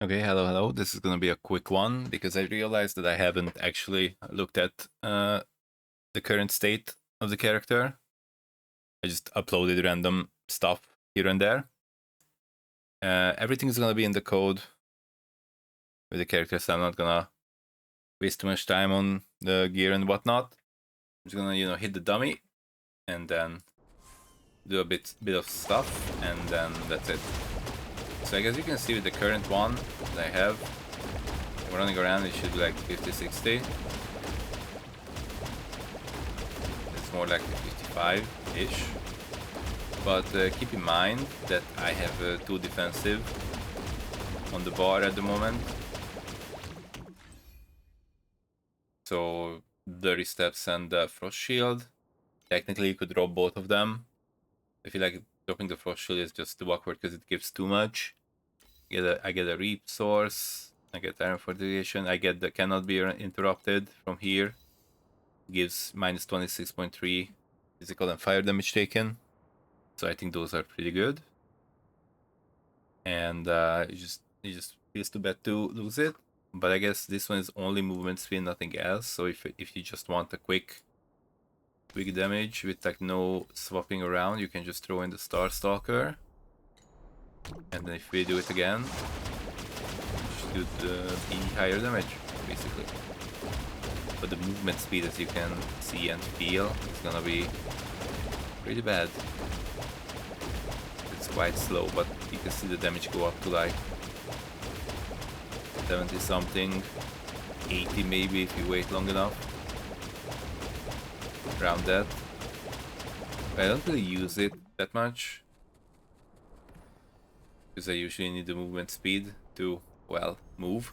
Okay, hello. This is gonna be a quick one because I realized that I haven't actually looked at the current state of the character. I just uploaded random stuff here and there. Everything is gonna be in the code with the character, so I'm not gonna waste too much time on the gear and whatnot. I'm just gonna, hit the dummy and then do a bit of stuff, and then that's it. So I guess you can see with the current one that I have, running around, it should be like 50-60. It's more like 55-ish. But keep in mind that I have 2 defensive on the bar at the moment. So Dirty Steps and Frost Shield. Technically you could drop both of them. I feel like dropping the Frost Shield is just too awkward because it gives too much. I get a Reap Source, I get Iron Fortification, I get the Cannot Be Interrupted from here. Gives minus 26.3 physical and fire damage taken. So I think those are pretty good. And it just feels too bad to lose it. But I guess this one is only movement speed, nothing else. So if you just want a quick damage with like no swapping around, you can just throw in the Star Stalker. And then if we do it again, should be higher damage, basically. But the movement speed, as you can see and feel, is gonna be pretty bad. It's quite slow, but you can see the damage go up to like 70 something, 80 maybe if you wait long enough. Around that. But I don't really use it that much, because I usually need the movement speed to, well, move.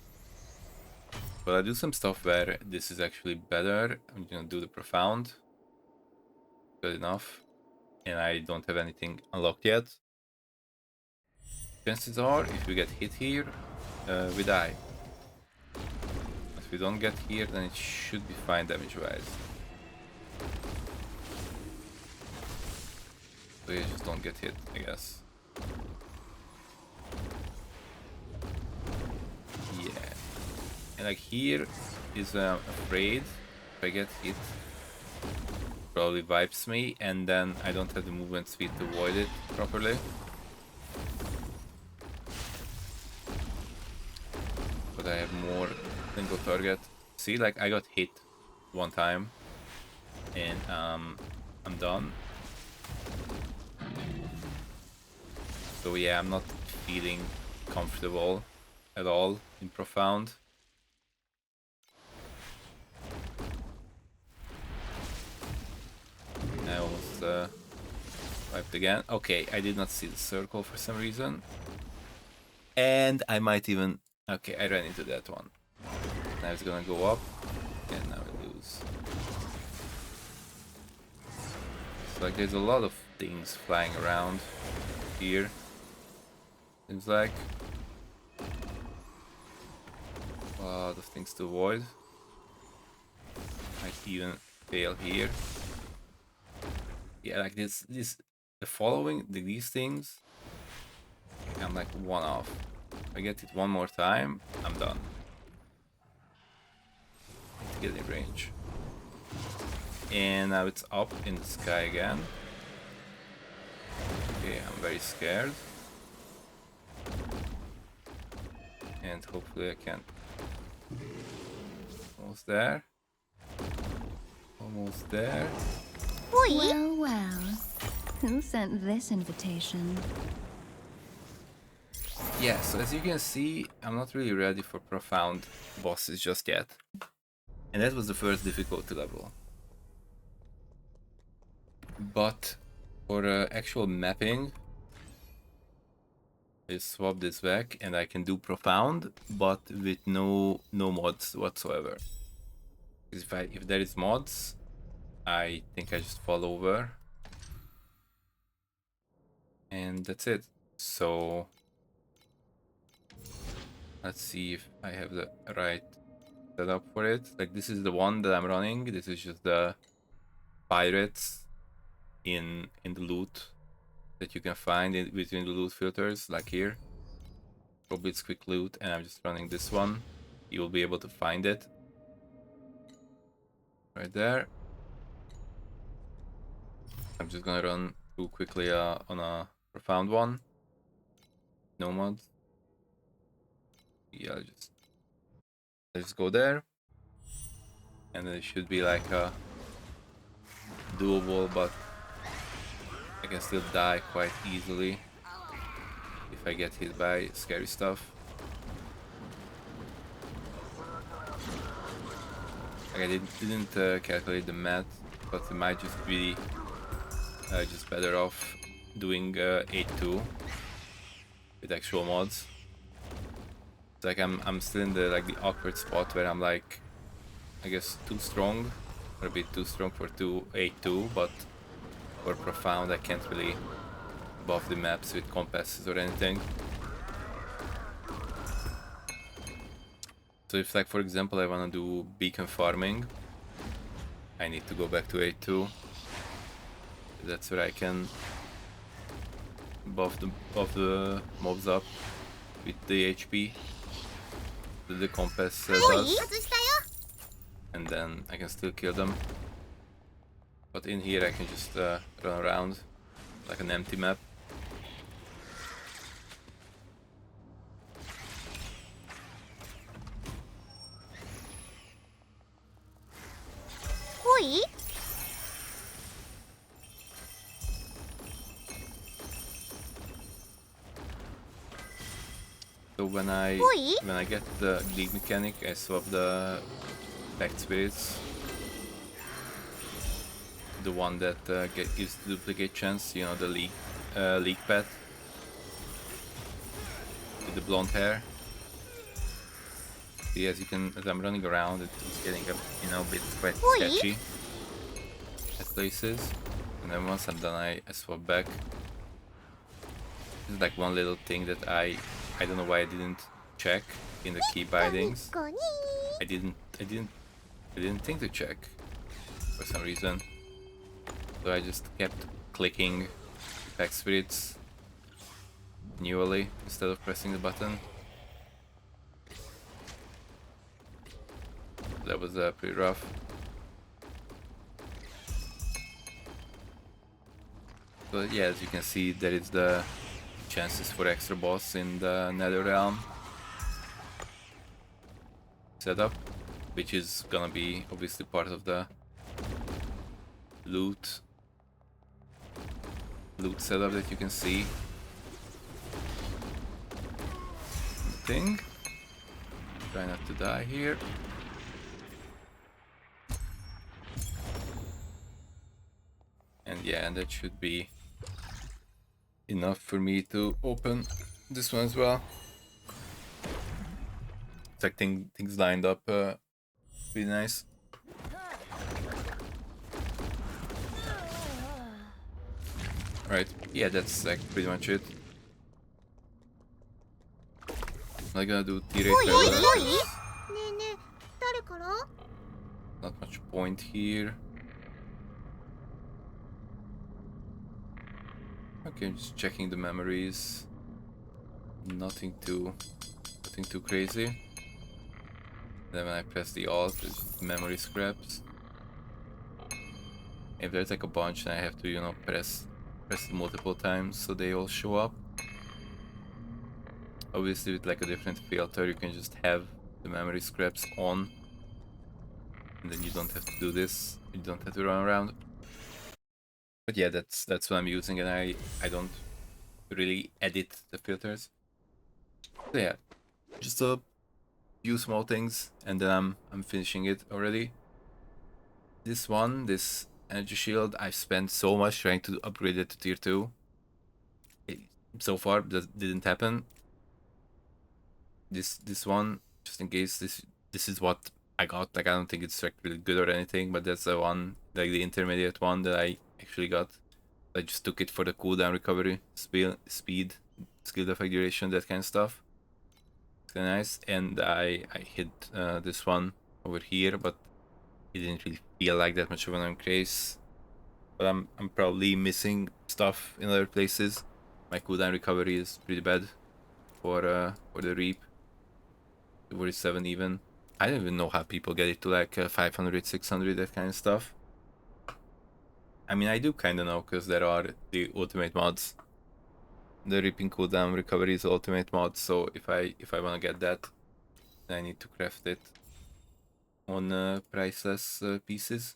But I do some stuff where this is actually better. I'm gonna do the Profound. Good enough. And I don't have anything unlocked yet. Chances are, if we get hit here, we die. If we don't get here, then it should be fine damage-wise. So you just don't get hit, I guess. Yeah. And like here is afraid if I get hit, probably wipes me, and then I don't have the movement speed to avoid it properly. But I have more single target. See, like I got hit one time, and I'm done. So yeah, I'm not feeling comfortable at all in Profound. I almost wiped again. Okay, I did not see the circle for some reason. And I might even... Okay, I ran into that one. Now it's gonna go up, and now I lose. It's like there's a lot of things flying around here. Seems like a lot of things to avoid. Might even fail here. Yeah, like the following these things, I'm like one off. If I get it one more time, I'm done. Need to get in range. And now it's up in the sky again. Okay, I'm very scared. And hopefully I can... Almost there. Almost there. Well, well. Who sent this invitation? Yeah, so as you can see, I'm not really ready for Profound bosses just yet. And that was the first difficulty level. But for actual mapping, I swap this back and I can do Profound, but with no mods whatsoever. If there is mods, I think I just fall over. And that's it. So let's see if I have the right setup for it. Like this is the one that I'm running. This is just the pirates in the loot that you can find in between the loot filters, like here. Probably it's quick loot, and I'm just running this one. You will be able to find it. Right there. I'm just gonna run through quickly on a profound one. No mods. Yeah, let's go there. And then it should be like a doable, but I can still die quite easily if I get hit by scary stuff. Like I didn't calculate the math, but it might just be just better off doing 8-2 with actual mods. It's like I'm still in the awkward spot where I'm like, I guess too strong, or a bit too strong for 8-2, but for profound I can't really buff the maps with compasses or anything. So if, like, for example, I want to do beacon farming, I need to go back to 8-2. That's where I can buff the mobs up with the HP that the compass does, and then I can still kill them. But in here I can just run around like an empty map. So when I get the league mechanic, I swap the pact spirits, the one that gives the duplicate chance, you know, the league pet with the blonde hair. See, as I'm running around, it's getting a bit quite sketchy at places, and then once I'm done, I swap back. This is like one little thing that I don't know why I didn't check in the key bindings. I didn't think to check for some reason. So I just kept clicking pack spirits manually instead of pressing the button. That was pretty rough. But yeah, as you can see, there is the chances for extra boss in the Nether Realm setup, which is gonna be obviously part of the loot setup that you can see. Try not to die here. And yeah, and that should be enough for me to open this one as well. It's like things lined up pretty nice. Right, yeah, that's like pretty much it. I'm gonna do thea3. Not much point here. Okay, I'm just checking the memories. Nothing too crazy. Then when I press the alt, it's memory scraps. If there's like a bunch, then I have to, you know, press it multiple times so they all show up. Obviously, with like a different filter, you can just have the memory scraps on, and then you don't have to do this. You don't have to run around. But yeah, that's what I'm using, and I don't really edit the filters. So yeah, just a few small things, and then I'm finishing it already. This energy shield, I've spent so much trying to upgrade it to tier 2. So far, that didn't happen. This one, just in case, this is what I got. Like, I don't think it's like really good or anything, but that's the one, like the intermediate one that I actually got. I just took it for the cooldown recovery, speed, skill effect duration, that kind of stuff. It's kind of nice. And I hit this one over here, but it didn't really feel like that much of an increase. But I'm probably missing stuff in other places. My cooldown recovery is pretty bad. for the Reap. 47 even. I don't even know how people get it to like 500, 600, that kind of stuff. I mean, I do kind of know because there are the ultimate mods. The Reaping cooldown recovery is ultimate mod, so if I want to get that, then I need to craft it on priceless pieces.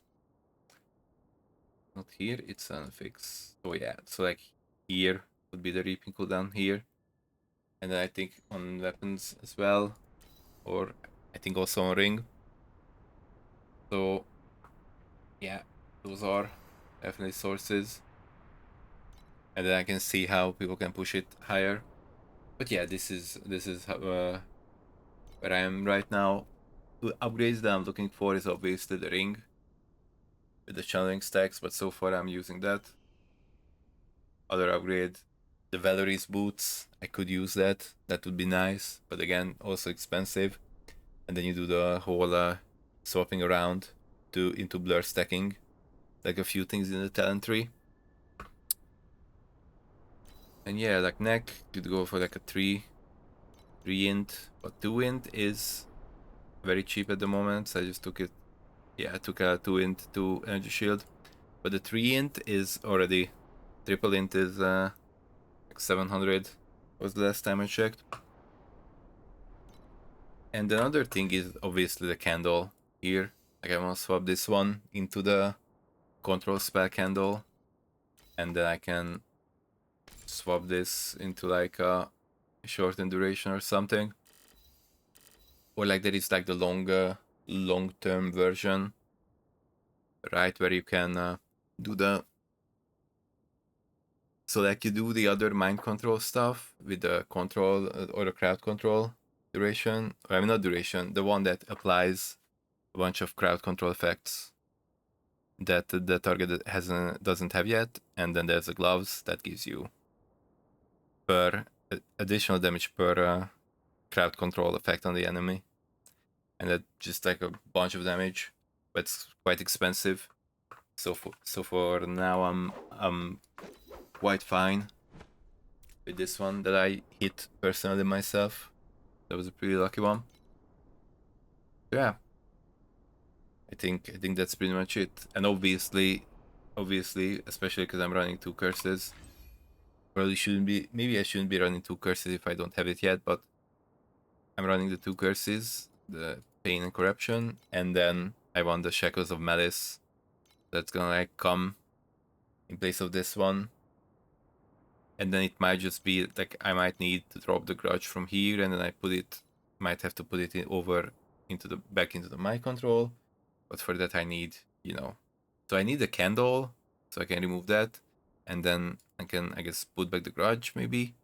Not here, it's on fix. So yeah, so like here would be the Reaping cooldown here. And then I think on weapons as well, or I think also on ring. So yeah, those are definitely sources. And then I can see how people can push it higher. But yeah, this is where I am right now. The upgrades that I'm looking for is obviously the ring with the channeling stacks, but so far I'm using that. Other upgrade, the Valerie's boots. I could use that. That would be nice, but again, also expensive. And then you do the whole swapping around into blur stacking, like a few things in the talent tree. And yeah, like neck, you'd go for like a 3 int, but 2 int is very cheap at the moment, so I just took it. Yeah, I took a 2 int 2 energy shield, but the 3 int is already, triple int is like 700 was the last time I checked. And another thing is obviously the candle here. Like I want to swap this one into the control spell candle, and then I can swap this into like a shortened duration or something. Or like there is like the long-term version, right, where you can do the, so like you do the other mind control stuff with the control or the crowd control duration. Or I mean not duration, the one that applies a bunch of crowd control effects that the target doesn't have yet, and then there's the gloves that gives you per additional damage per crowd control effect on the enemy, and that just like a bunch of damage, but it's quite expensive. So for now, I'm quite fine with this one that I hit personally myself. That was a pretty lucky one. Yeah, I think that's pretty much it. And obviously, especially because I'm running 2 curses, probably shouldn't be. Maybe I shouldn't be running 2 curses if I don't have it yet, but I'm running the 2 curses, the pain and corruption, and then I want the shackles of malice. That's gonna like come in place of this one. And then it might just be like I might need to drop the grudge from here, and then I might have to put it over into the back into the mind control. But for that I need, so I need a candle so I can remove that, and then I can, I guess, put back the grudge maybe,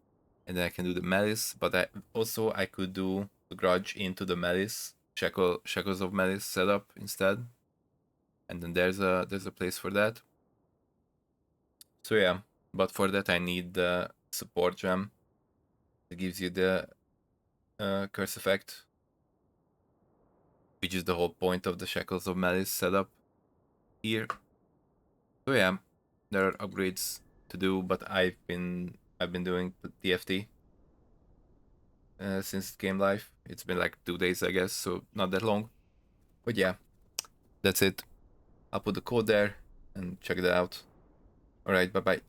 and then I can do the malice. But I could do the grudge into the malice shackles of malice setup instead, and then there's a place for that. So yeah, but for that I need the support gem that gives you the curse effect, which is the whole point of the shackles of malice setup here. So yeah, there are upgrades to do, but I've been doing TFT since it came live. It's been like 2 days, I guess, so not that long. But yeah, that's it. I'll put the code there and check it out. All right, bye bye.